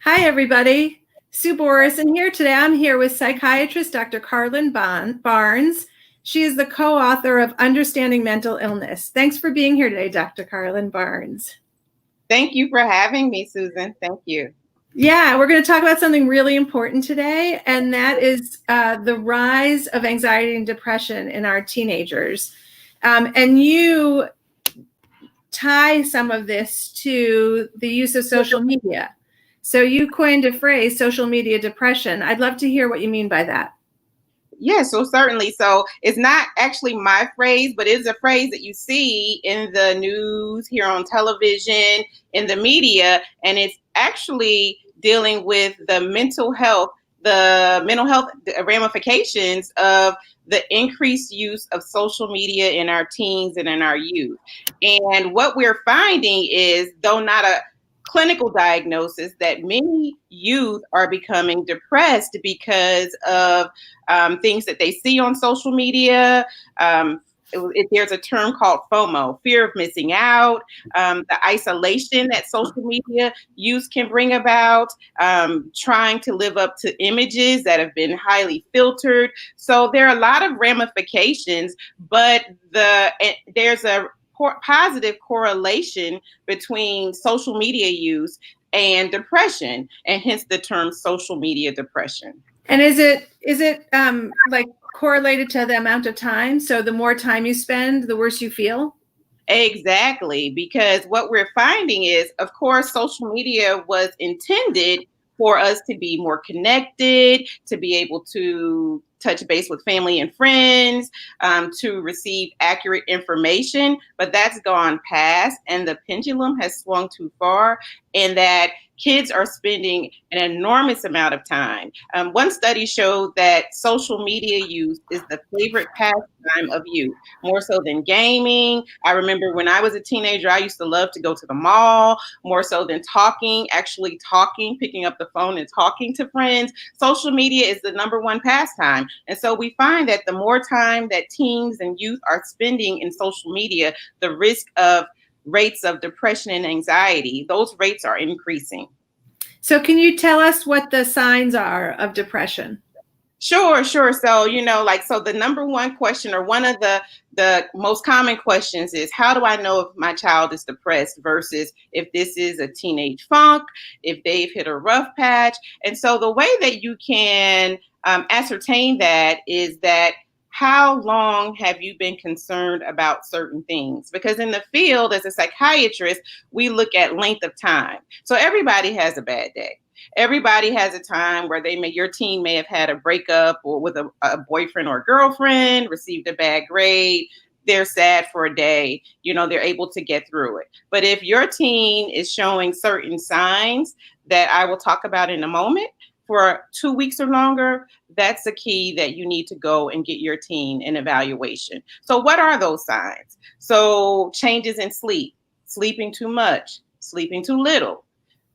Hi, everybody. Sue Borison here. Today I'm here with psychiatrist Dr. Carlin Barnes. She is the co-author of Understanding Mental Illness. Thanks for being here today, Dr. Carlin Barnes. Thank you for having me, Susan. Thank you. Yeah, we're going to talk about something really important today, and that is the rise of anxiety and depression in our teenagers. And you tie some of this to the use of social media. So you coined a phrase, social media depression. I'd love to hear what you mean by that. Yeah, so certainly. So it's not actually my phrase, but it's a phrase that you see in the news, here on television, in the media, and it's actually dealing with the mental health ramifications of the increased use of social media in our teens and in our youth. And what we're finding is, though not a clinical diagnosis, that many youth are becoming depressed because of things that they see on social media. There's a term called FOMO, fear of missing out, the isolation that social media use can bring about, trying to live up to images that have been highly filtered. So there are a lot of ramifications, but there's a positive correlation between social media use and depression, and hence the term social media depression. And is it like correlated to the amount of time? So the more time you spend, the worse you feel? Exactly, because what we're finding is, of course, social media was intended for us to be more connected, to be able to touch base with family and friends, to receive accurate information, but that's gone past, and the pendulum has swung too far, and that kids are spending an enormous amount of time. One study showed that social media use is the favorite pastime of youth, more so than gaming. I remember when I was a teenager, I used to love to go to the mall, more so than actually talking, picking up the phone and talking to friends. Social media is the number one pastime. And so we find that the more time that teens and youth are spending in social media, the risk of rates of depression and anxiety, those rates are increasing. So can you tell us what the signs are of depression? Sure. So, so the number one question, or one of the most common questions, is how do I know if my child is depressed versus if this is a teenage funk, if they've hit a rough patch. And so the way that you can ascertain that is that, how long have you been concerned about certain things? Because in the field, as a psychiatrist, we look at length of time. So everybody has a bad day. Everybody has a time where your teen may have had a breakup, or with a boyfriend or girlfriend, received a bad grade. They're sad for a day, they're able to get through it. But if your teen is showing certain signs that I will talk about in a moment for 2 weeks or longer, that's a key that you need to go and get your teen an evaluation. So what are those signs? So changes in sleep, sleeping too much, sleeping too little,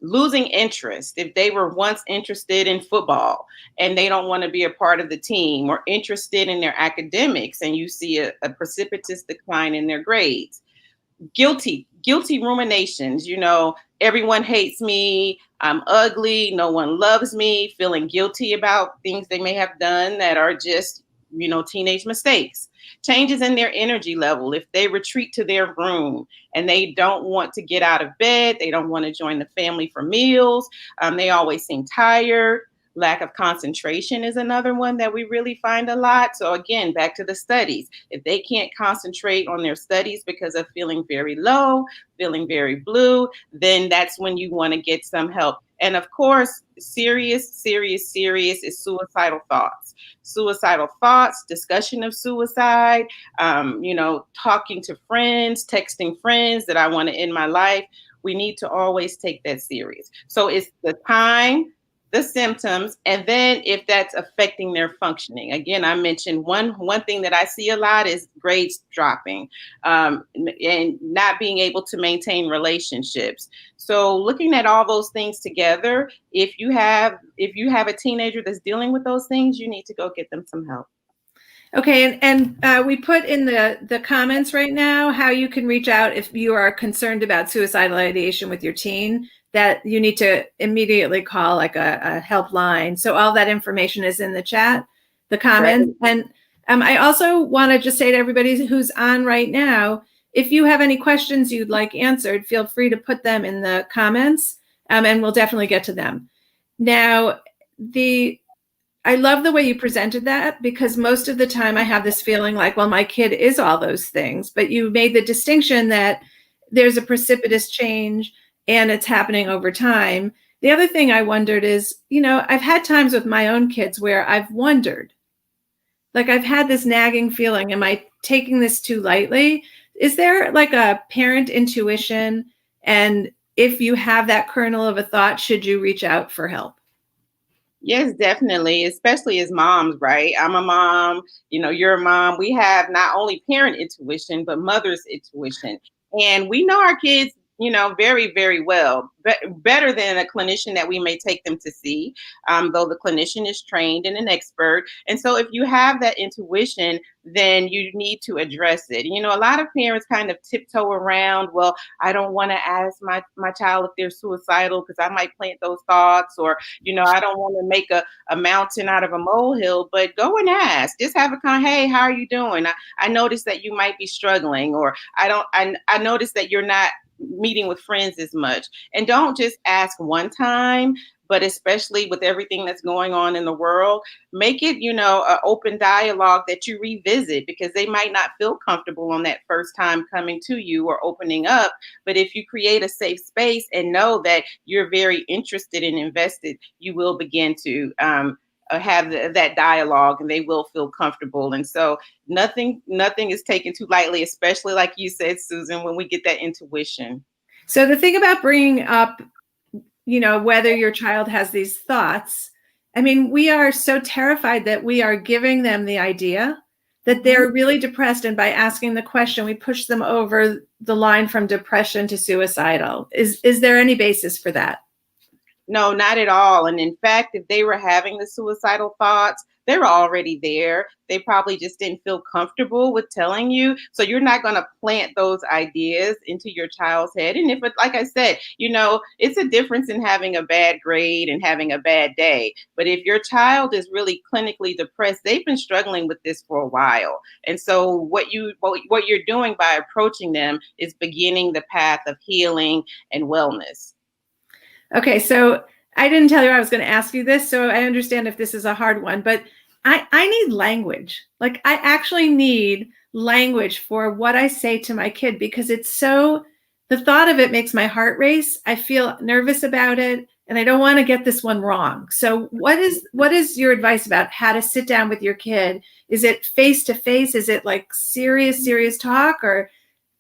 losing interest. If they were once interested in football and they don't want to be a part of the team, or interested in their academics and you see a precipitous decline in their grades. Guilty ruminations, everyone hates me, I'm ugly, no one loves me, feeling guilty about things they may have done that are just, teenage mistakes. Changes in their energy level. If they retreat to their room and they don't want to get out of bed, they don't want to join the family for meals, they always seem tired. Lack of concentration is another one that we really find a lot. So again, back to the studies. If they can't concentrate on their studies because of feeling very low, feeling very blue, then that's when you want to get some help. And of course, serious is suicidal thoughts. Suicidal thoughts, discussion of suicide, talking to friends, texting friends that I want to end my life. We need to always take that serious. So it's the time, the symptoms, and then if that's affecting their functioning. Again, I mentioned one thing that I see a lot is grades dropping, and not being able to maintain relationships. So looking at all those things together, if you have a teenager that's dealing with those things, you need to go get them some help. Okay, and we put in the comments right now how you can reach out if you are concerned about suicidal ideation with your teen. that you need to immediately call like a helpline. So all that information is in the chat, the comments. Right. And I also want to just say to everybody who's on right now, if you have any questions you'd like answered, feel free to put them in the comments, and we'll definitely get to them. Now, I love the way you presented that, because most of the time I have this feeling like, well, my kid is all those things, but you made the distinction that there's a precipitous change and it's happening over time. The other thing I wondered is, I've had times with my own kids where I've wondered, like I've had this nagging feeling, am I taking this too lightly? Is there like a parent intuition? And if you have that kernel of a thought, should you reach out for help? Yes, definitely, especially as moms, right? I'm a mom, you're a mom. We have not only parent intuition, but mother's intuition. And we know our kids, very, very well, better than a clinician that we may take them to see, though the clinician is trained and an expert. And so if you have that intuition, then you need to address it. A lot of parents kind of tiptoe around, well, I don't want to ask my child if they're suicidal because I might plant those thoughts, or, I don't want to make a mountain out of a molehill, but go and ask. Just have a hey, how are you doing? I noticed that you might be struggling, or I noticed that you're not meeting with friends as much. And don't just ask one time, but especially with everything that's going on in the world, make it, an open dialogue that you revisit, because they might not feel comfortable on that first time coming to you or opening up. But if you create a safe space and know that you're very interested and invested, you will begin to have that dialogue, and they will feel comfortable. And so nothing is taken too lightly, especially like you said, Susan, when we get that intuition. So the thing about bringing up, whether your child has these thoughts, I mean, we are so terrified that we are giving them the idea that they're really depressed. And by asking the question, we push them over the line from depression to suicidal. Is there any basis for that? No, not at all. And in fact, if they were having the suicidal thoughts, they were already there. They probably just didn't feel comfortable with telling you. So you're not going to plant those ideas into your child's head. And if it, like I said, it's a difference in having a bad grade and having a bad day. But if your child is really clinically depressed, they've been struggling with this for a while. And so what you're doing by approaching them is beginning the path of healing and wellness. Okay, so I didn't tell you I was going to ask you this, so I understand if this is a hard one, but I need language. Like, I actually need language for what I say to my kid, because the thought of it makes my heart race. I feel nervous about it, and I don't want to get this one wrong. So what is your advice about how to sit down with your kid? Is it face to face? Is it like serious talk, or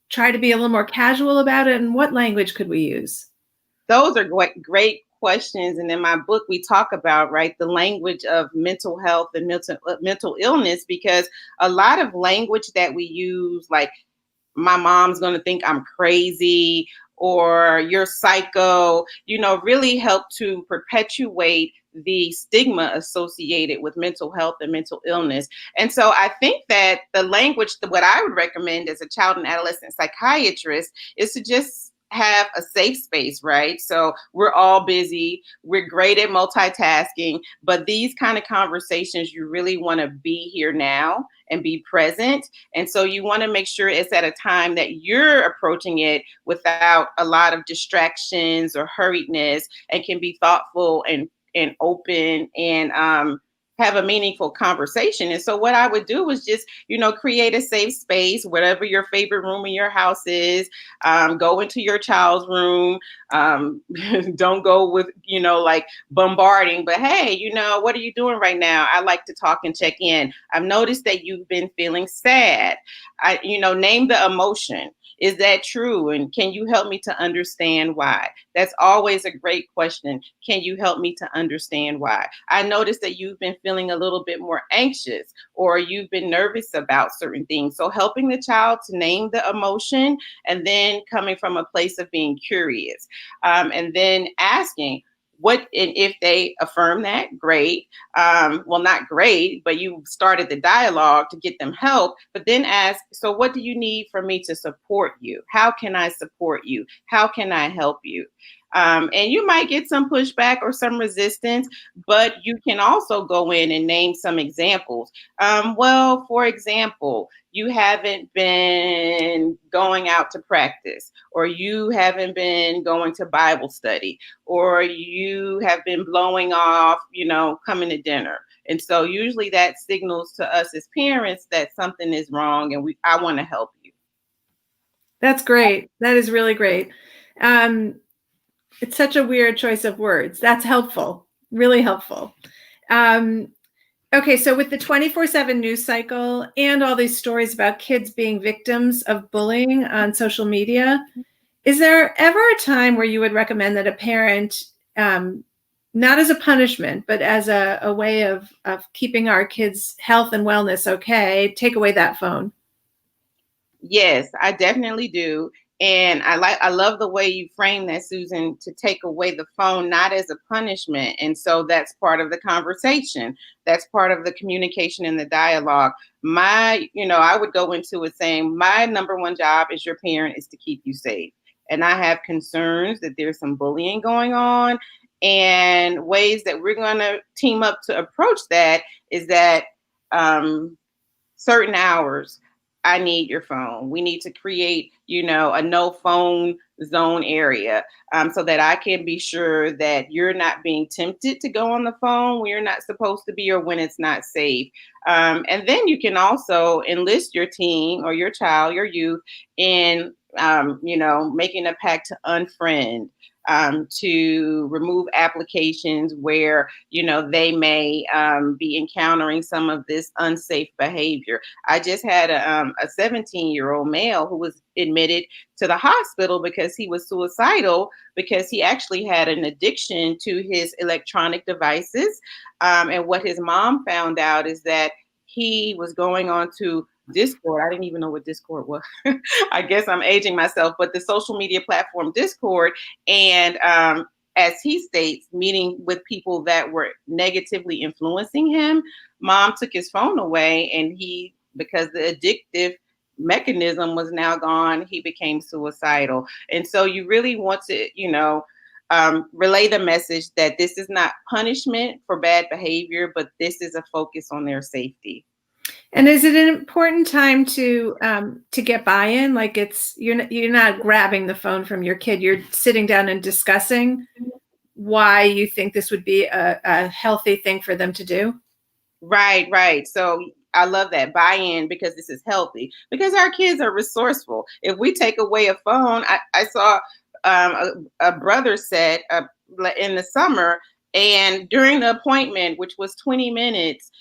try to be a little more casual about it? And what language could we use? Those are great questions. And in my book, we talk about, right, the language of mental health and mental illness, because a lot of language that we use, like my mom's going to think I'm crazy, or you're psycho, really help to perpetuate the stigma associated with mental health and mental illness. And so I think that the language, what I would recommend as a child and adolescent psychiatrist, is to just have a safe space, right? So we're all busy. We're great at multitasking, but these kind of conversations, you really want to be here now and be present. And so you want to make sure it's at a time that you're approaching it without a lot of distractions or hurriedness, and can be thoughtful and open and have a meaningful conversation. And so what I would do was just, create a safe space, whatever your favorite room in your house is. Go into your child's room. Don't go with, like bombarding, but hey, what are you doing right now? I like to talk and check in. I've noticed that you've been feeling sad. Name the emotion. Is that true? And can you help me to understand why? That's always a great question. Can you help me to understand why? I noticed that you've been feeling a little bit more anxious, or you've been nervous about certain things. So helping the child to name the emotion, and then coming from a place of being curious, and then asking, and if they affirm that, great. Well, not great, but you started the dialogue to get them help. But then ask, so what do you need for me to support you? How can I support you? How can I help you? And you might get some pushback or some resistance, but you can also go in and name some examples. Well, for example, you haven't been going out to practice, or you haven't been going to Bible study, or you have been blowing off, coming to dinner. And so usually that signals to us as parents that something is wrong and I want to help you. That's great. That is really great. It's such a weird choice of words. That's helpful, really helpful. Okay, so with the 24/7 news cycle and all these stories about kids being victims of bullying on social media, is there ever a time where you would recommend that a parent, not as a punishment, but as a way of keeping our kids' health and wellness okay, take away that phone? Yes, I definitely do. And I love the way you frame that, Susan, to take away the phone, not as a punishment. And so that's part of the conversation. That's part of the communication and the dialogue. I would go into it saying, my number one job as your parent is to keep you safe. And I have concerns that there's some bullying going on, and ways that we're going to team up to approach that is that certain hours, I need your phone. We need to create, a no phone zone area, so that I can be sure that you're not being tempted to go on the phone when you're not supposed to be, or when it's not safe. And then you can also enlist your teen or your child, your youth, in, making a pact to unfriend, to remove applications where, they may be encountering some of this unsafe behavior. I just had a 17-year-old male who was admitted to the hospital because he was suicidal, because he actually had an addiction to his electronic devices. And what his mom found out is that he was going on to Discord. I didn't even know what Discord was. I guess I'm aging myself, but the social media platform Discord. And as he states, meeting with people that were negatively influencing him, mom took his phone away, and because the addictive mechanism was now gone, he became suicidal. And so you really want to, relay the message that this is not punishment for bad behavior, but this is a focus on their safety. And is it an important time to get buy-in? Like you're not grabbing the phone from your kid. You're sitting down and discussing why you think this would be a healthy thing for them to do. Right. So I love that buy-in, because this is healthy, because our kids are resourceful. If we take away a phone, I saw a brother said in the summer, and during the appointment, which was 20 minutes,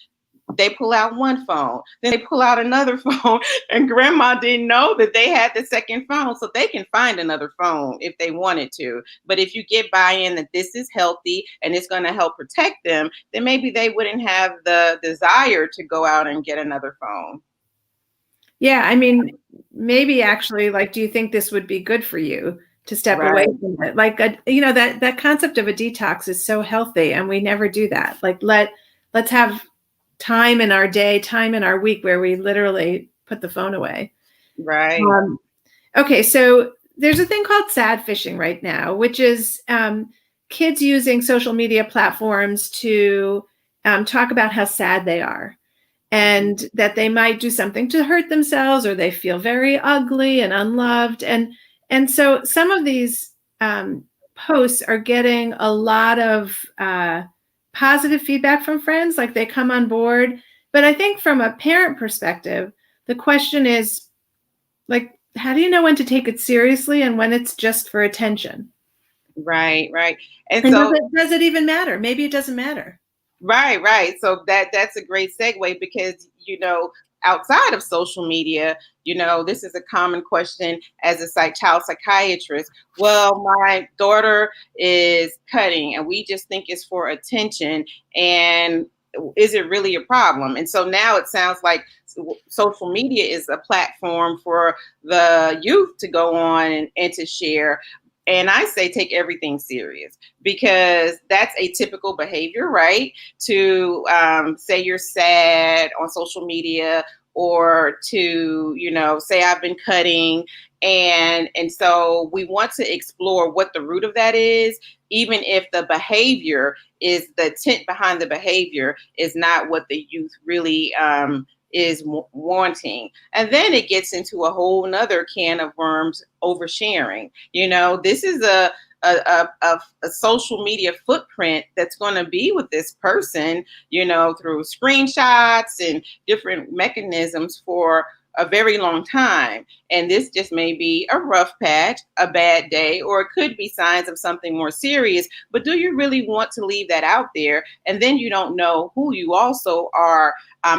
they pull out one phone, then they pull out another phone, and grandma didn't know that they had the second phone, so they can find another phone if they wanted to. But if you get buy-in that this is healthy and it's going to help protect them, then maybe they wouldn't have the desire to go out and get another phone. Yeah, I mean, maybe actually, like, do you think this would be good for you to step away from it? Like, that concept of a detox is so healthy, and we never do that. Like, let's have time in our day, time in our week where we literally put the phone away. Right. Okay, so there's a thing called sad fishing right now, which is kids using social media platforms to talk about how sad they are, and that they might do something to hurt themselves, or they feel very ugly and unloved. And so some of these posts are getting a lot of positive feedback from friends, like they come on board. But I think from a parent perspective, the question is, like, how do you know when to take it seriously and when it's just for attention? Right. And so does it even matter? Maybe it doesn't matter. Right. So that's a great segue, because, outside of social media, this is a common question as a child psychiatrist. Well, my daughter is cutting and we just think it's for attention. And is it really a problem? And so now it sounds like social media is a platform for the youth to go on and to share. And I say take everything serious, because that's a typical behavior, right? To say you're sad on social media, or to, say I've been cutting. And so we want to explore what the root of that is, even if the behavior is the intent behind the behavior is not what the youth really is wanting. And then it gets into a whole nother can of worms, oversharing. This is a social media footprint that's going to be with this person, through screenshots and different mechanisms for a very long time. And this just may be a rough patch, a bad day, or it could be signs of something more serious. But do you really want to leave that out there? And then you don't know who you also are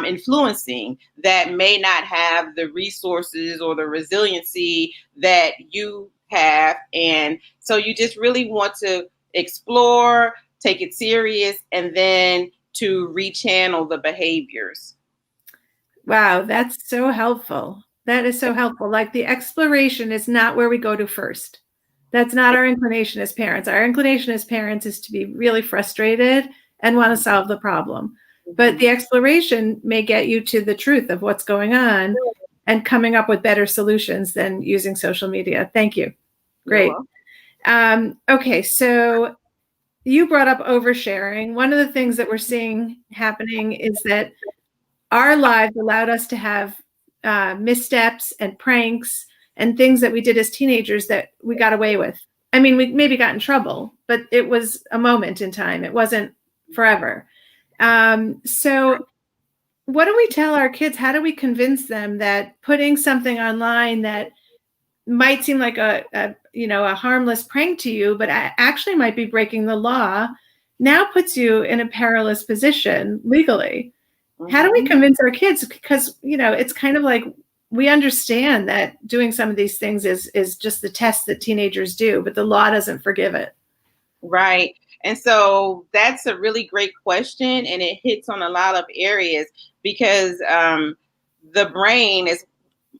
influencing that may not have the resources or the resiliency that you have. And so you just really want to explore, take it serious, and then to rechannel the behaviors. Wow, that's so helpful. That is so helpful. Like, the exploration is not where we go to first. That's not our inclination as parents. Our inclination as parents is to be really frustrated and want to solve the problem. But the exploration may get you to the truth of what's going on and coming up with better solutions than using social media. Thank you. Great. Okay, so you brought up oversharing. One of the things that we're seeing happening is that our lives allowed us to have missteps and pranks and things that we did as teenagers that we got away with. I mean, we maybe got in trouble, but it was a moment in time. It wasn't forever. So what do we tell our kids? How do we convince them that putting something online that might seem like a harmless prank to you, but actually might be breaking the law, now puts you in a perilous position legally? How do we convince our kids? Because, it's kind of like, we understand that doing some of these things is just the test that teenagers do, but the law doesn't forgive it. Right. And so that's a really great question. And it hits on a lot of areas because the brain, as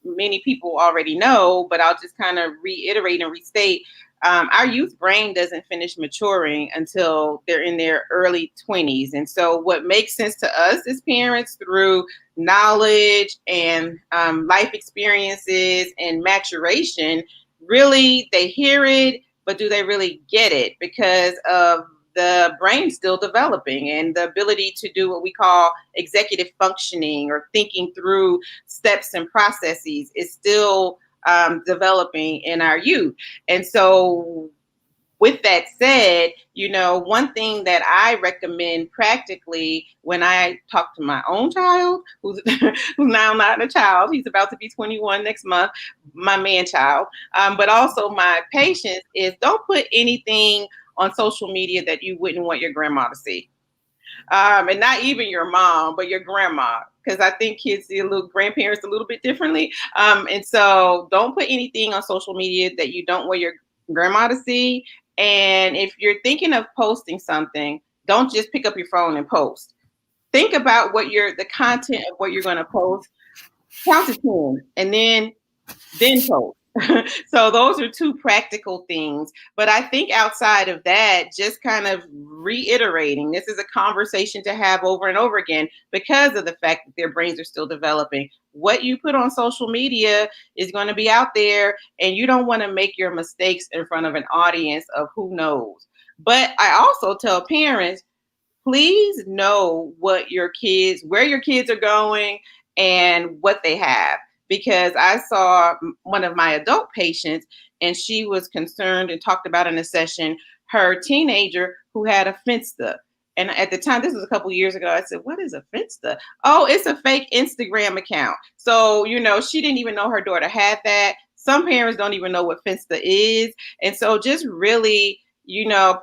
many people already know, but I'll just kind of reiterate and restate, our youth brain doesn't finish maturing until they're in their early 20s. And so what makes sense to us as parents through knowledge and life experiences and maturation, really, they hear it, but do they really get it? Because of the brain still developing and the ability to do what we call executive functioning or thinking through steps and processes is still developing in our youth. And so with that said, one thing that I recommend practically when I talk to my own child, who's now not a child, he's about to be 21 next month, my man child, but also my patients, is don't put anything on social media that you wouldn't want your grandma to see. And not even your mom, but your grandma, because I think kids see grandparents a little bit differently. And so don't put anything on social media that you don't want your grandma to see. And if you're thinking of posting something, don't just pick up your phone and post. Think about the content of what you're going to post. Count to 10 and then post. So those are two practical things. But I think outside of that, just kind of reiterating, this is a conversation to have over and over again because of the fact that their brains are still developing. What you put on social media is going to be out there, and you don't want to make your mistakes in front of an audience of who knows. But I also tell parents, please know where your kids are going and what they have. Because I saw one of my adult patients, and she was concerned and talked about in a session her teenager who had a Finsta. And at the time, this was a couple years ago, I said, what is a Finsta? Oh, it's a fake Instagram account. So, she didn't even know her daughter had that. Some parents don't even know what Finsta is. And so just really,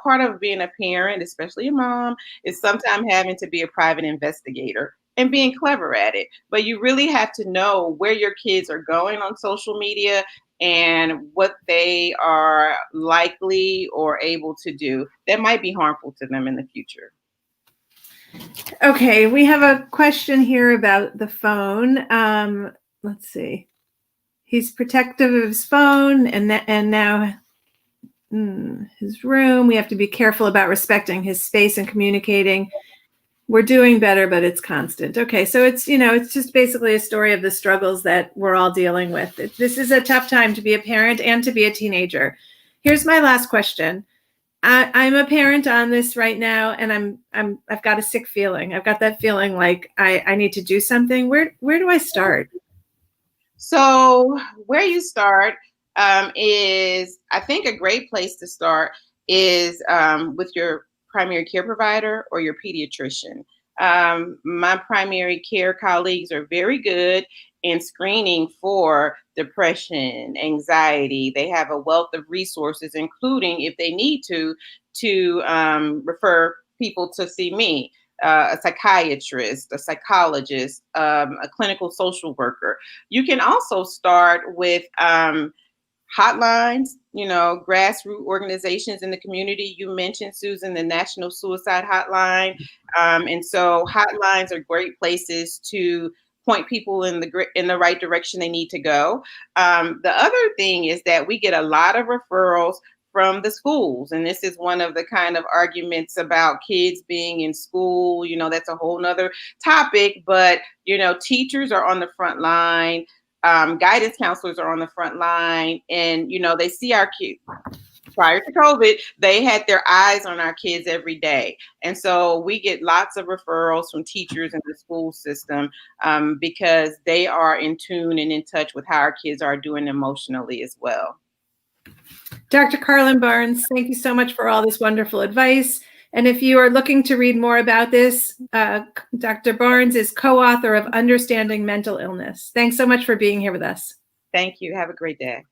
part of being a parent, especially a mom, is sometimes having to be a private investigator and being clever at it. But you really have to know where your kids are going on social media and what they are likely or able to do that might be harmful to them in the future. Okay, we have a question here about the phone. Let's see. He's protective of his phone and now his room. We have to be careful about respecting his space and communicating. We're doing better, but it's constant. Okay, so it's, it's just basically a story of the struggles that we're all dealing with. This is a tough time to be a parent and to be a teenager. Here's my last question. I'm a parent on this right now, and I've got a sick feeling. I've got that feeling like I need to do something. Where do I start? So where you start is, I think, a great place to start is with your primary care provider or your pediatrician. My primary care colleagues are very good in screening for depression, anxiety. They have a wealth of resources, including, if they need to refer people to see me. A psychiatrist, a psychologist, a clinical social worker. You can also start with hotlines, grassroots organizations in the community. You mentioned, Susan, the National Suicide Hotline. And so hotlines are great places to point people in the right direction they need to go. The other thing is that we get a lot of referrals from the schools. And this is one of the kind of arguments about kids being in school. That's a whole nother topic, but, teachers are on the front line. Guidance counselors are on the front line, and, they see our kids. Prior to COVID, they had their eyes on our kids every day. And so we get lots of referrals from teachers in the school system because they are in tune and in touch with how our kids are doing emotionally as well. Dr. Carlin Barnes, thank you so much for all this wonderful advice. And if you are looking to read more about this, Dr. Barnes is co-author of Understanding Mental Illness. Thanks so much for being here with us. Thank you. Have a great day.